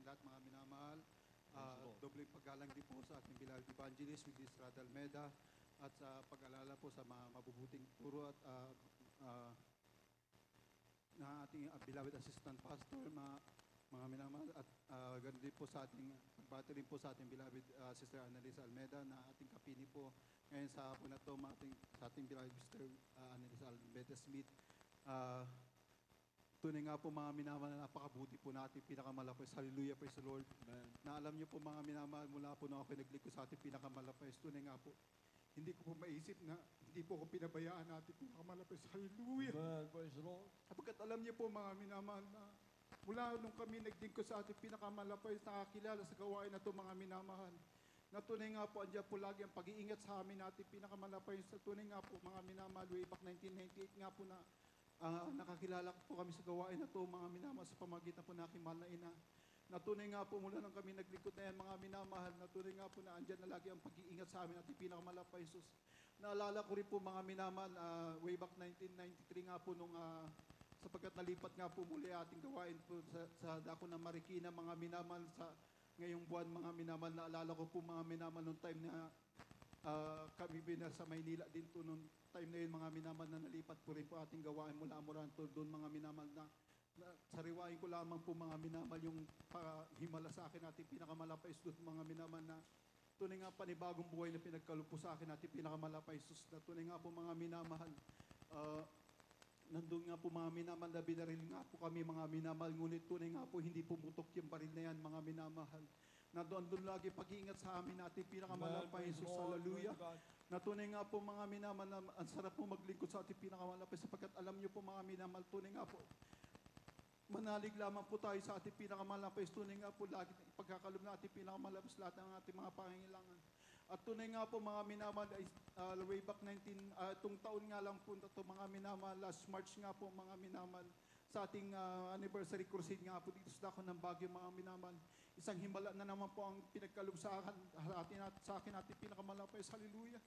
ating lahat mga minamahal. Doble paggalang din po sa ating beloved evangelist with Estrada Almeda at sa pag-alala po sa mga mabubuting turo at na ating beloved assistant pastor, mga minamahal, at ganoon din po sa ating pagbati rin po sa ating beloved Sister Annalisa Almeda na ating kapini po ngayon sa hapon na ito, sa ating beloved Sister Annalisa Almeda Smith. Tunay nga po mga minamahal na napakabuti po natin, pinakamalapis. Hallelujah, praise the Lord. Amen. Na alam niyo po mga minamahal, mula po na ako naglikod sa ating pinakamalapis. Tunay nga po, hindi ko po maisip na hindi po ako pinabayaan natin pinakamalapis. Hallelujah. Amen, praise the Lord. Sapagkat alam niyo po mga minamahal na mula nung kami naglikod sa ating pinakamalapis, nakakilala sa gawain na ito mga minamahal. Na tunay nga po, andyan po lagi ang pag-iingat sa amin natin pinakamalapis. Tunay nga po mga minamahal, way back 1998 nga po na nakakilala po kami sa gawain na ito, mga minamahal, sa pamagitan po na aking mahal na ina. Natunay nga po mula nang kami naglikod na yan, mga minamahal, natunay nga po na andyan na lagi ang pag-iingat sa amin at pinakamalapay Jesus. Naalala ko rin po mga minamahal, way back 1993 nga po nung sapagkat nalipat nga po muli ating gawain po sa dako ng Marikina, mga minamahal, sa ngayong buwan, mga minamahal. Naalala ko po mga minamahal nung time na kami sa Maynila din to nung time na yun, mga minamahal, na nalipat po rin po ating gawain mula Amoranto doon, mga minamahal, na sariwain ko lamang po mga minamahal yung himala sa akin ating pinakamalapay Jesus, mga minamahal, na tunay nga panibagong buhay na pinagkalupo sa akin ating pinakamalapay Jesus, na tunay nga po mga minamahal, nandun nga po mga minamahal na binaril nga po kami mga minamahal, ngunit tunay nga po hindi pumutok yung baril na yan mga minamahal. Na doon lagi pag-iingat sa amin natin pinakamalapay Jesus, hallelujah. Na tunay nga po mga minamahal, na ang sarap po maglingkod sa ating pinakamalapay sapagkat alam niyo po mga minamahal, tunay nga po manalig lamang po tayo sa ating pinakamalapay. Tunay nga po lagi pagkakalob na ating pinakamalapay lahat ng ating mga pangangailangan. At tunay nga po mga minamahal, way back itong taon nga lang po ito mga minamahal, last March nga po mga minamahal, sa ating anniversary crusade nga po dito sa Dako ng Baguio mga minamahal. Isang himala na naman po ang pinagkalob sa akin ating pinakamalapay. Hallelujah.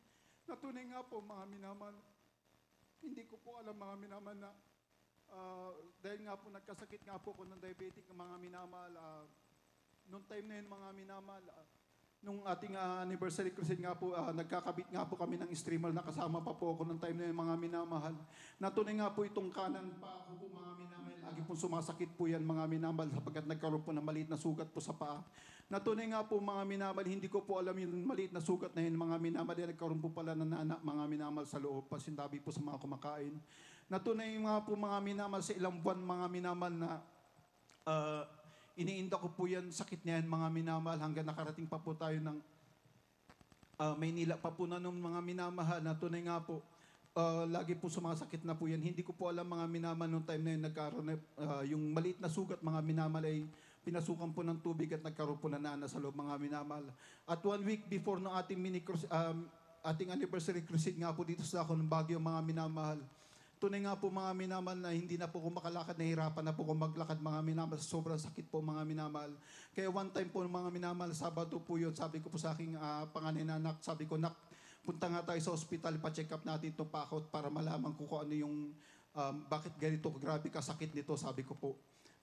Na tunay nga po mga minamahal, hindi ko po alam mga minamahal na dahil nga po nagkasakit nga po ako ng diabetic mga minamahal, noong time na yun mga minamahal, nung ating anniversary crusade nga po, nagkakabit nga po kami ng streamer na kasama pa po ako ng time na yun mga minamahal. Natunay nga po itong kanan pa ako po mga minamahal, lagi po sumasakit po yan mga minamahal sapagkat nagkaroon po ng maliit na sugat po sa paa. Natunay nga po mga minamahal, hindi ko po alam yung maliit na sugat na yun mga minamahal, nagkaroon po pala ng nana mga minamahal sa loob, pasindabi po sa mga kumakain. Natunay nga po mga minamahal sa ilang buwan mga minamahal na iniinda ko po yan, sakit na yan mga minamahal, hanggang nakarating pa po tayo ng Maynila pa po na nung mga minamahal, na tunay nga po, lagi po sumasakit na po yan. Hindi ko po alam mga minamahal nung time na yun, nagkaroon na, yung maliit na sugat mga minamahal ay pinasukan po ng tubig at nagkaroon po na nana sa loob mga minamahal. At 1 week before ng ating ating anniversary crusade nga po dito sa Dako ng Baguio mga minamahal, tunay nga po mga minamahal na hindi na po ko makalakad, nahihirapan na po ko maglakad mga minamahal, sobrang sakit po mga minamahal. Kaya one time po mga minamahal, Sabado po yun, sabi ko po sa aking panganay na anak, sabi ko, nak, punta nga tayo sa ospital, pa-check up natin itong pakot para malaman ko kung ano yung, bakit ganito, grabe kasakit nito, sabi ko po.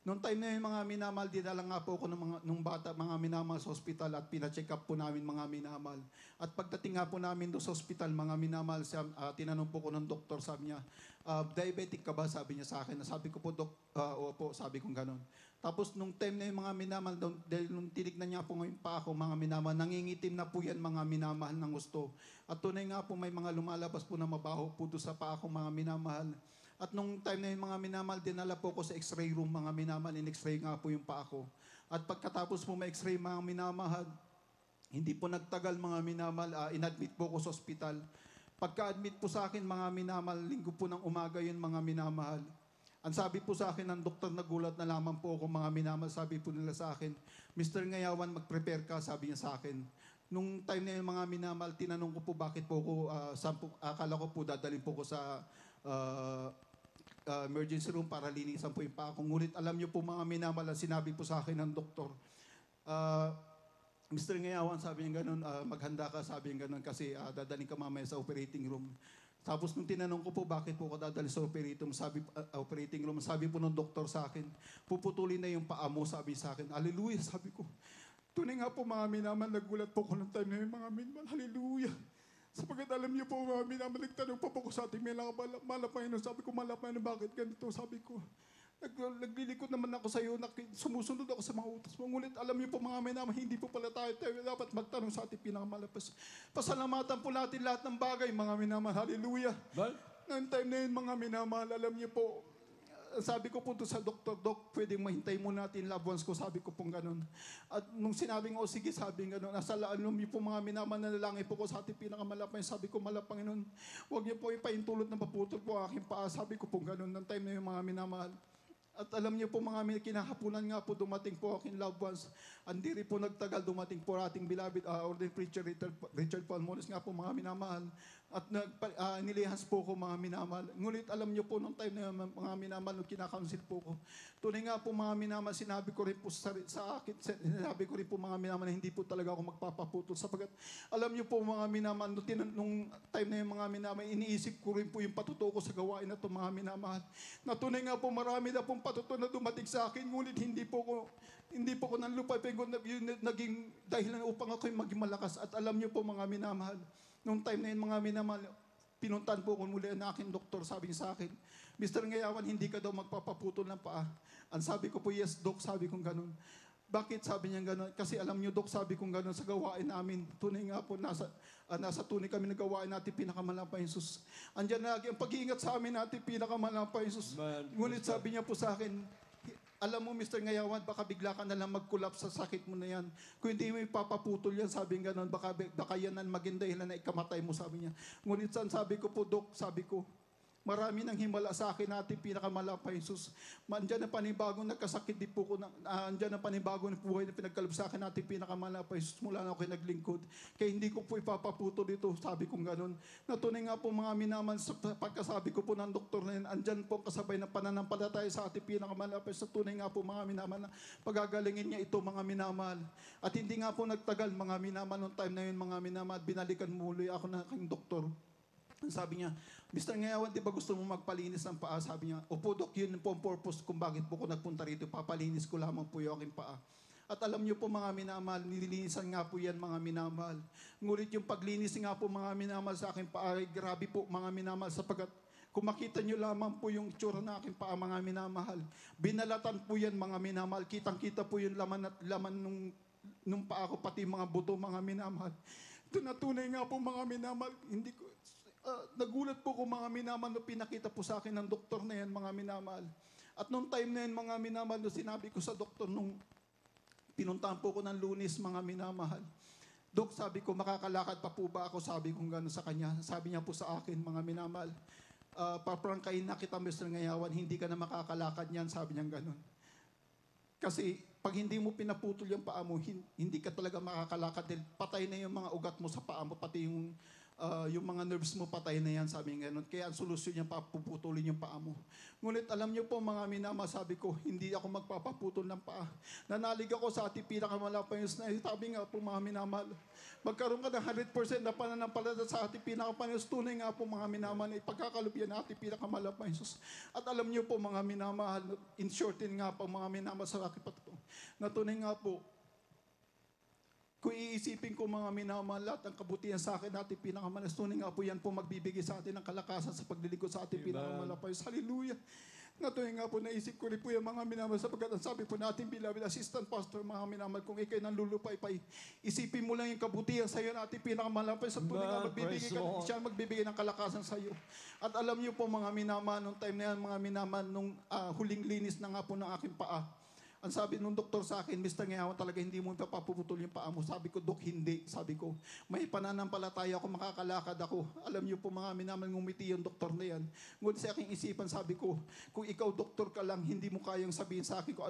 Noong time na yun mga minamahal, dinala nga po ako nung bata mga minamahal sa ospital at pina-check up po namin mga minamahal. At pagdating nga po namin doon sa ospital mga minamahal, tinanong po ko ng doktor, sabi niya, diabetic ka ba? Sabi niya sa akin. Sabi ko po, Dok, opo, sabi kong ganon. Tapos nung time na yung mga minamahal, dahil nung tinignan niya po ngayon pa ako mga minamahal, nangingitim na po yan mga minamahal ng gusto. At tunay nga po may mga lumalabas po na mabaho po doon sa pa ako mga minamahal. At nung time na yung mga minamahal, dinala po ko sa x-ray room mga minamahal, in-x-ray nga po yung pa ako. At pagkatapos po ma-x-ray mga minamahal, hindi po nagtagal mga minamahal, inadmit po ko sa ospital. Pagka-admit po sa akin mga minamahal, linggo po ng umaga yun mga minamahal. Ang sabi po sa akin ng doktor, nagulat na lamang po ako mga minamahal, sabi po nila sa akin, Mr. Ngayawan, mag-prepare ka, sabi niya sa akin. Nung time na yung mga minamahal, tinanong ko po bakit po ako, akala ko po dadalhin po ko sa emergency room para linisan po yung pa ako. Ngunit alam niyo po mga minamahal, sinabi po sa akin ng doktor, Mr. Ngayawan, sabi niya ganun, maghanda ka, sabi niya ganun, kasi dadaling ka mamaya sa operating room. Tapos nung tinanong ko po bakit po ako dadali sa operating room, sabi po ng doktor sa akin, puputulin na yung paa mo, sabi sa akin. Hallelujah, sabi ko. Tunay nga po mga minaman, nagulat po ko ng time na yun, mga minaman. Hallelujah. Sapagkat alam niyo po mga minaman, nagtanong pa po ko sa ating may Panginoon. Sabi ko, Panginoon, bakit ganito? Sabi ko, naglilikod naman ako sa iyo, sumusunod ako sa mga utos mo. Ngunit alam niyo po mga minaman, hindi po pala tayo dapat magtanong sa ating pinakamalapas. Pasalamatan po natin lahat ng bagay, mga minaman. Hallelujah. Noong time na yun, mga minaman, alam niyo po, sabi ko po doon sa doktor, Dok, pwedeng mahintay mo natin loved ones ko, sabi ko pong ganun. At nung sinabing, sige, sabi ganun, nasa alam niyo po mga minaman, nanalangin po ko sa ating pinakamalapay, sabi ko, Panginoon, huwag niyo po ipaintulot na maputol po aking paa, sabi ko pong ganun, ng time na yung mga minamahal. At alam niyo po mga kinahapunan nga po dumating po aking loved ones. Hindi rin po nagtagal dumating po ating beloved ordained preacher Richard Palmones nga po mga minamahal. At nilihans po ko mga minamahal. Ngunit alam niyo po nung time na mga minamahal nung kinakaunsil po ko. Tunay nga po mga minamahal, sinabi ko rin po sa akin, sinabi ko rin po mga minamahal na hindi po talaga ako magpapaputol. Sapagat alam niyo po mga minamahal, nung time na yung mga minamahal, iniisip ko rin po yung patutuo ko sa gawain na ito mga minamahal. Na tunay nga po marami na pong patutuo na dumating sa akin, ngunit hindi po ko nanlupay, pero yun naging dahilan upang ako maging malakas. At alam niyo po mga minamahal, nung time na yun mga minamahal, pinuntan po ko muli ang aking doktor, sabi niya sa akin, Mr. Ngayawan, hindi ka daw magpapaputol ng paa. Ang sabi ko po, yes, Dok, sabi kong ganun. Bakit sabi niya ganun? Kasi alam niyo, Dok, sabi kong ganun sa gawain namin. Tunay nga po, nasa tunay kami na gawain natin, pinakamalampay Jesus. Andiyan lagi ang pag-iingat sa amin natin, pinakamalampay Jesus. Ngunit sabi niya po sa akin, alam mo, Mr. Ngayawan, baka bigla ka na lang mag-collapse sa sakit mo na yan. Kung hindi mo ipapaputol yan, sabi nga gano'n, baka yan ang maging dahilan na ikamatay mo, sabi niya. Ngunit sabi ko po, Dok, sabi ko, marami nang himala sa akin natin, pinakamalapay Jesus. Andyan ang panibagong nagkasakit din po ko, andyan ang panibagong buhay na pinagkalab sa akin natin, pinakamalapay Jesus, mula na ako naglingkod. Kaya hindi ko po ipapaputol dito, sabi kong ganun. Natunay nga po mga minaman, sa pagkasabi ko po ng doktor na yan, andyan po kasabay ng pananampalataya sa ating pinakamalapay sa tunay nga po mga minaman, na pagagalingin niya ito mga minamal. At hindi nga po nagtagal mga minamal, noong time na yun mga minamal, binalikan muli ako ng aking doktor. Sabi niya, Mr. Ngayawan, di ba gusto mo magpalinis ng paa? Sabi niya, opo Dok, yun po ang purpose kung bakit po ko nagpunta rito. Papalinis ko lamang po yung aking paa. At alam niyo po mga minamahal, nililinisan nga po yan mga minamahal. Ngunit yung paglinis nga po mga minamahal sa aking paa, ay grabe po mga minamahal sapagkat kung makita niyo lamang po yung itsura ng aking paa mga minamahal. Binalatan po yan mga minamahal. Kitang-kita po yung laman nung paa ko, pati mga buto mga minamahal. Ito na tunay nga po mga minamahal. Hindi ko... nagulat po ko mga minamahal no pinakita po sa akin ng doktor na yan mga minamahal. At nung time na yan mga minamahal no sinabi ko sa doktor nung pinuntahan po ko ng Lunes mga minamahal. Dok, sabi ko makakalakad pa po ba ako? Sabi ko gano'n sa kanya. Sabi niya po sa akin mga minamahal, paprangkain na kita Mr. Ngayawan, hindi ka na makakalakad niyan, sabi niya gano'n. Kasi pag hindi mo pinaputol yung paa mo, hindi ka talaga makakalakad dahil patay na yung mga ugat mo sa paa mo, pati yung mga nerves mo patay na yan, sabi nga ganun. Kaya ang solusyon niya, papuputulin yung paa mo. Ngunit alam niyo po mga minama, sabi ko, hindi ako magpapaputol ng paa. Nanalig ako sa ating pinakamalapayos na, sabi nga po mga minama, magkaroon ka ng 100% na pananampalataya sa ating pinakamalapayos, tunay nga po mga minama, na ipagkakalubyan na ating pinakamalapayos. At alam niyo po mga minama, in shortin nga po mga minama sa aking patuto, na tunay nga po, kung iisipin ko mga minamahal, lahat ng kabutihan sa akin, natin pinakamalas, tunay nga po yan po magbibigay sa atin ng kalakasan sa paglilingkod sa ating pinakamalapayos. Hallelujah! Natuloy nga po, naisip ko rin po yung mga minamahal sapagkat ang sabi po natin, beloved assistant pastor, mga minamahal, kung ikay nanlulupay-pay, isipin mo lang yung kabutihan sa iyo natin pinakamalapayos sa tunay nga siya magbibigay ng kalakasan sa iyo. At alam niyo po mga minamahal, nung time na yan, mga minamahal, nung huling linis na nga po ng aking paa, ang sabi nung doktor sa akin, Mr. Ngayawan, talaga hindi mo papuputol yung paa mo. Sabi ko, Dok, hindi. Sabi ko, may pananampalataya ako, makakalakad ako. Alam niyo po mga minamahal, ngumiti yung doktor na yan. Ngunit sa aking isipan, sabi ko, kung ikaw doktor ka lang, hindi mo kayang sabihin sa akin kung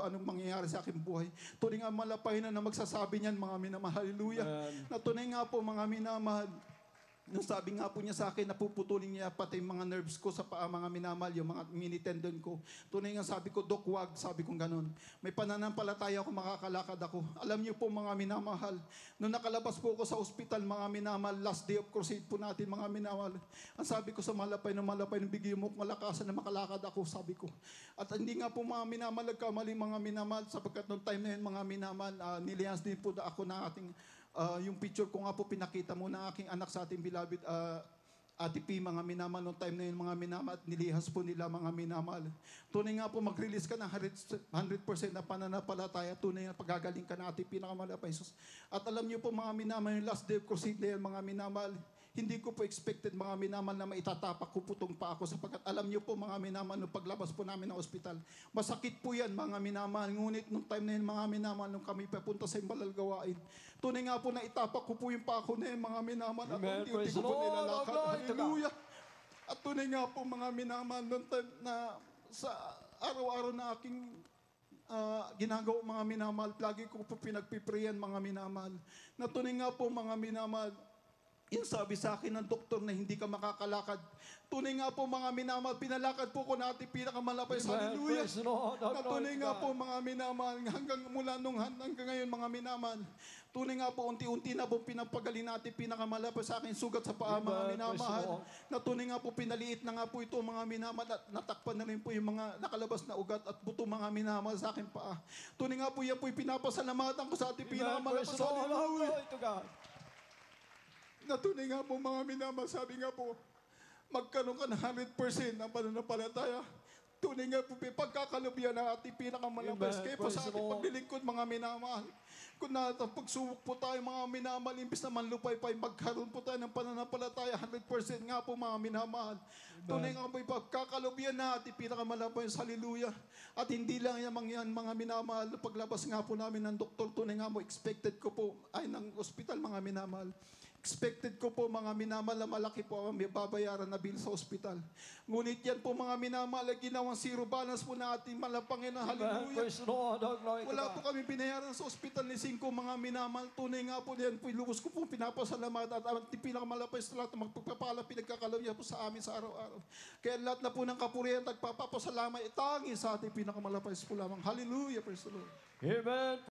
anong mangyayari sa aking buhay. Tunay nga malapay na magsasabi niyan mga minamahal. Hallelujah. Na tunay nga po mga minamahal, Nung sabi nga po niya sa akin, napuputulin niya pati yung mga nerves ko sa paa, mga minamahal, yung mga mini tendon ko. Tunay nga sabi ko, Dok, wag, sabi kong ganun. May pananampalataya ako, makakalakad ako. Alam niyo po mga minamahal, nung nakalabas po ako sa ospital, mga minamahal, last day of crusade po natin, mga minamahal. Ang sabi ko sa malapay, bigyan mo malakasan na makalakad ako, sabi ko. At hindi nga po mga minamahal, nagkamali mga minamahal, sapagkat nung time na yun, mga minamahal, nilihas din po ako na ating yung picture ko nga po pinakita mo ng aking anak sa ating beloved Ate P, mga minamahal, noong time na yun, mga minamahal, at nilihas po nila, mga minamahal. Tunay nga po, mag-release ka ng 100% na pananampalataya, tunay nga pagagaling ka na Ate P, nakamahal pa Jesus. At alam niyo po, mga minamahal, yung last day of crusade na yun, mga minamahal, hindi ko po expected, mga minamahal, na maitatapak ko putong pa ako, sapagkat alam niyo po, mga minamahal, nung paglabas po namin ng ospital, masakit po yan, mga minamahal. Ngunit nung time na yun, mga minamahal, nung kami papunta sa imbalal gawain, tunay nga po na itapak ko po yung pako na yun, mga minamahal, at Amen. unti-unti Praise ko the po Lord. nilalakad. Glory to God. Hallelujah. At tunay nga po, mga minamahal, nung time na sa araw-araw na aking ginagawa, mga minamahal, lagi ko po pinagpiprayan, mga minamahal, na tunay nga po, mga minamahal, yung sabi sa akin ng doktor na hindi ka makakalakad. Tunay nga po, mga minamahal, pinalakad po ko na ating pinakamalapay sa Amen. hallelujah. Praise the Lord. Na tunay Glory to nga God. po, mga minamahal, hanggang mula nung hanggang ngayon, mga minamahal, tunay nga po, unti-unti na po pinapagaling natin pinakamalapay sa akin sugat sa paa, mga Amen. minamahal. Praise the Lord. Na tunay nga po, pinaliit na nga po ito, mga minamahal, at natakpan na rin po yung mga nakalabas na ugat at buto, mga minamahal, sa akin paa. Tunay nga po, yan po pinapasalamatan ko sa ating Amen. pinakamalapay Praise the sa Lord. hallelujah. Glory to God. Na tunay nga po, mga minamahal, sabi nga po, magkaroon ka ng 100% ng pananampalataya. Tunay nga po, pagkakalubihan ng ating pinakamalapas. Amen. Kaya po sa Praise the ating Lord. paglilingkod, mga minamahal. Kung pagsubok po tayo, mga minamahal, imbis na manlupay-pay, magkaroon po tayo ng pananampalataya, 100% nga po, mga minamahal. Tunay nga po, pagkakalubihan na ating pinakamalapas, hallelujah. At hindi lang yan, mga minamahal, paglabas nga po namin ng doktor, tunay nga po, expected ko po, ay ng ospital, mga minamahal. Expected ko po, mga minamahal, na malaki po ang may babayaran na bill sa ospital. Ngunit yan po, mga minamahal, ginawang zero balance po na ating malapangin na Amen. hallelujah. Praise the Lord. Glory to Wala po God. kami binayaran sa ospital ni Cinco, mga minamahal. Tunay nga po yan po, ilubos ko po pinapasalamat at ang pinakamalapay sa lahat ng magpagpapala, pinagkakalawya po sa amin sa araw-araw. Kaya lahat na po ng kapurihan, nagpapapasalamat, itangi sa ating pinakamalapay po lamang. Hallelujah, praise the Lord. Amen.